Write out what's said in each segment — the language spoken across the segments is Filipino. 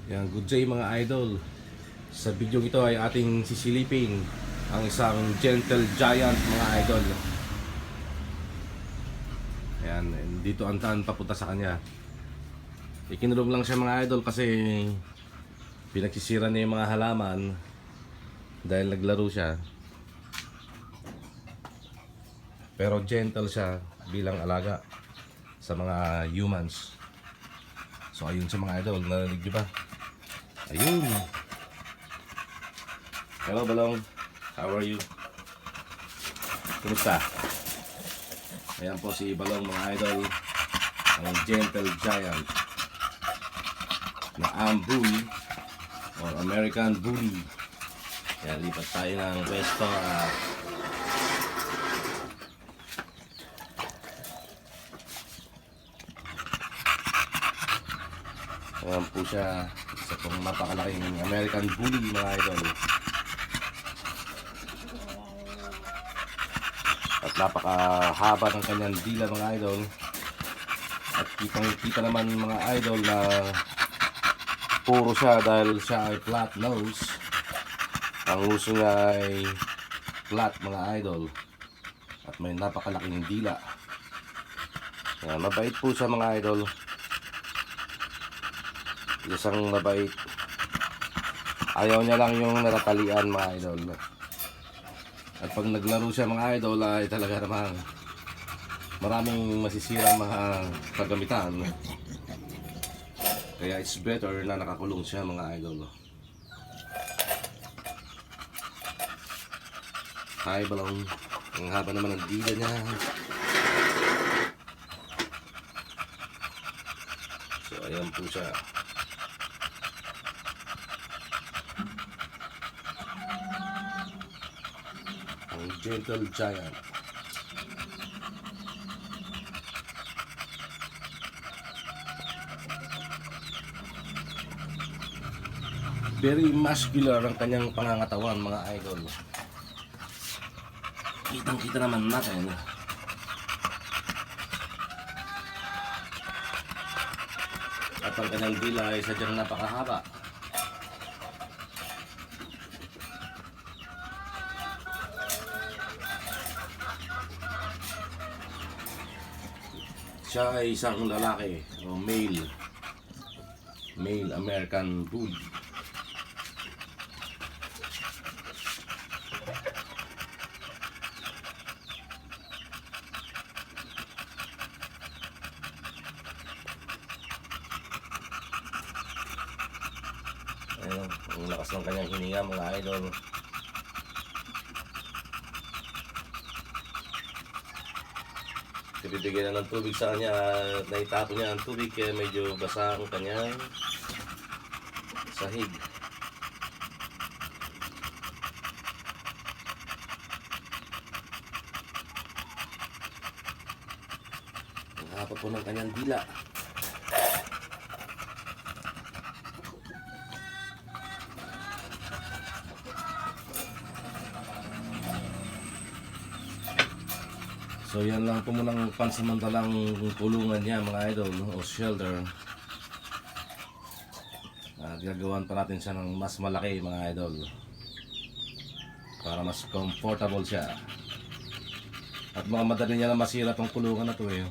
Yan, good day mga idol. Sa video ito ay ating sisilipin ang isang gentle giant mga idol. Ayan, dito ang daan papunta sa kanya. Ikinulong lang siya mga idol kasi pinagsisira niya yung mga halaman dahil naglaro siya. Pero gentle siya bilang alaga sa mga humans. So ayun sa mga idol, narinig niyo ba? Ayun. Hello Balong, how are you? Kumusta? Ayan po si Balong mga idol, ang gentle giant na bully or American bully. Kaya lipat tayo ng pwesto at ayan po siya, isa pong napakalaking American bully mga idol. At napakahaba ng kanyang dila mga idol. At kitang-kita naman mga idol na puro siya dahil siya ay flat nose. Ang uso niya ay flat mga idol. At may napakalaking dila. Ayan, mabait po siya mga idol. Isang mabait. Ayaw niya lang yung natatalian mga idol. At pag naglaro siya mga idol ay talaga namang maraming masisira mga kagamitan. Kaya it's better na nakakulong siya mga idol. Hi Balong. Ang haba naman ng dila niya. So ayan po siya. Ang gentle giant. Very muscular ang kanyang pangangatawan mga idol. Kitang-kita naman natin. At ang kanyang dila ay sadyang napakahaba. Siya ay isang lalaki o male American bully. Ayun, ang lakas ng kanyang hininga mga idol. Bibigyan na ng tubig sa kanya at naitapon niya ang tubig kaya medyo basa ang kanyang sahig. Ang haba po ng kanyang dila. So yan lang po munang pansamantalang kulungan niya mga idol o shelter. Gagawan pa natin siya ng mas malaki mga idol para mas comfortable siya. At mga madali niya na masira tong kulungan na to eh.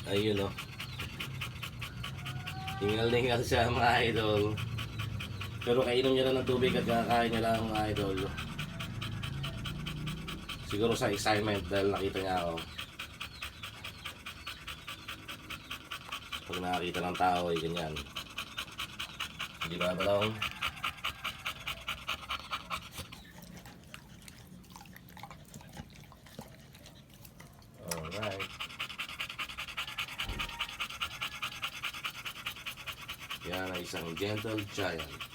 Ayun o. Tingal-tingal siya mga idol. Pero kainom niya lang ng tubig at kakain niya lang mga idol. Siguro sa excitement dahil nakita niya ako. Pag nakakita ng tao ay ganyan. Hindi ba Balong? Alright. Yan ay isang gentle giant.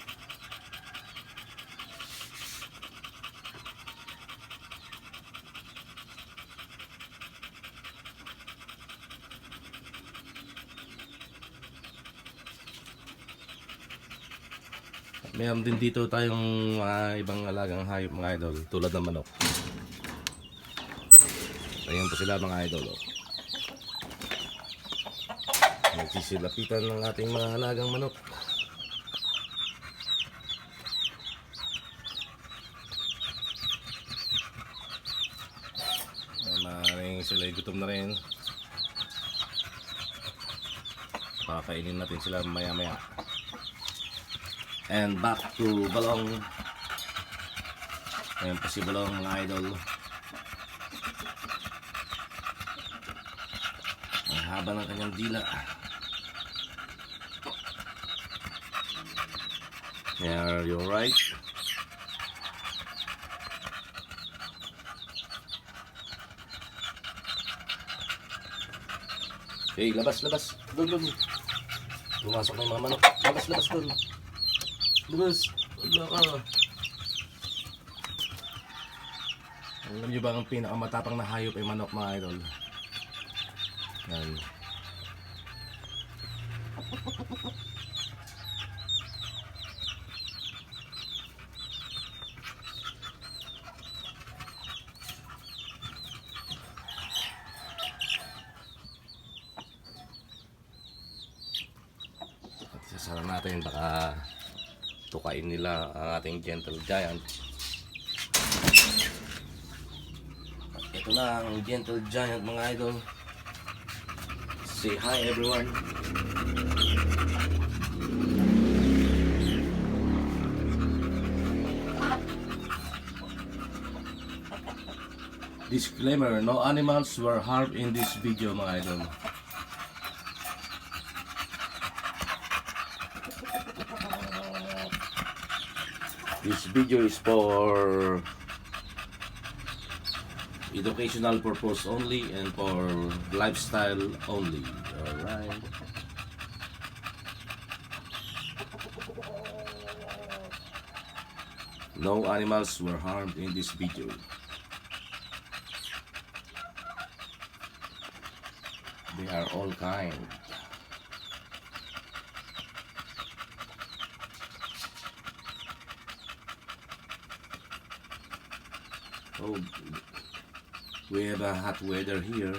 Meron din dito tayong mga ibang alagang hayop mga idol tulad ng manok. Ayan po sila mga idol. Oh. Nagsisilapitan ng ating mga alagang manok. Maaaring sila gutom na rin. Pakakainin natin sila maya maya. And back to Balong. Ayan po si Balong mga idol. Ang haba ng kanyang dila. Yeah, you're right. Okay, labas. Doon. Pumasok na yung mga manok. Labas doon. Labas. Wala ka. Alam nyo ba ang pinakamatapang na hayop ay manok mga idol? Yan. Sasara natin, baka tukain nila ang ating gentle giant. Ito na ang gentle giant mga idol. Say hi everyone. Disclaimer, no animals were harmed in this video mga idol. This video is for educational purpose only and for lifestyle only. Alright. No animals were harmed in this video. They are all kind. Oh, we have a hot weather here.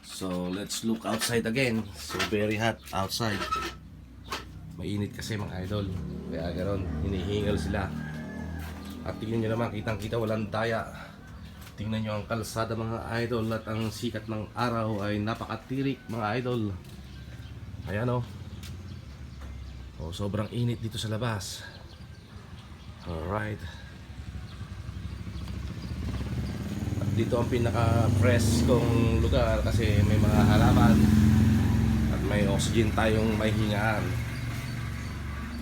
So let's look outside again. So very hot outside. Mainit kasi mga idol. Kaya ganoon, hinihingal sila. At tingnan nyo naman, kitang-kita walang daya. Tingnan nyo ang kalsada mga idol. At ang sikat ng araw ay napakatirik mga idol. Ayan o. Oh, sobrang init dito sa labas. Alright. Dito ang pinaka-fresh kong lugar kasi may mga halaman at may oxygen tayong may hingaan.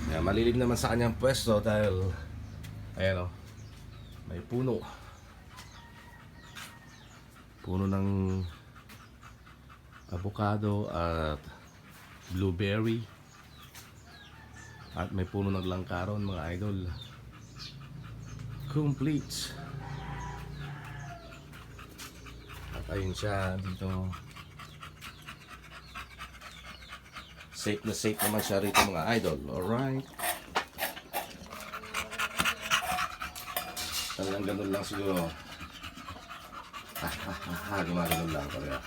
Kaya malilim naman sa kanyang pwesto dahil ayan o, may puno ng avocado at blueberry at may puno ng langkaron mga idol. Complete. Ayun siya dito. Safe na safe naman siya rito mga idol. Alright. Talagang ganun lang siguro. Gumagano'n lang talaga.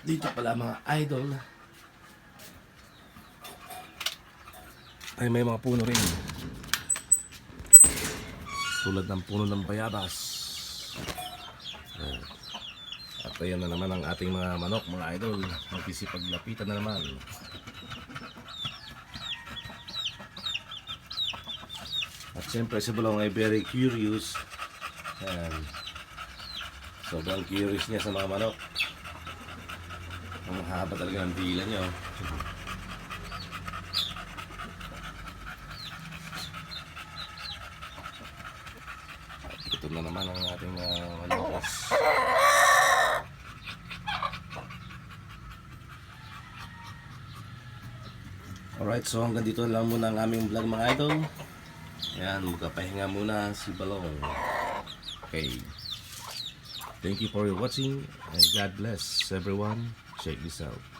Dito pala mga idol ay may mga puno rin tulad ng puno ng bayabas. At ayan na naman ang ating mga manok mga idol, magkisipaglapitan na naman. At syempre si Balong ay very curious. Ayan. Sobrang curious niya sa mga manok. Ang haba talaga ng dila nyo. Ito na naman ang ating manokas. Alright, so hanggang dito lang muna ang aming vlog mga idol. Ayan, magpapahinga muna si Balong. Okay. Thank you for watching and God bless everyone. Check this out.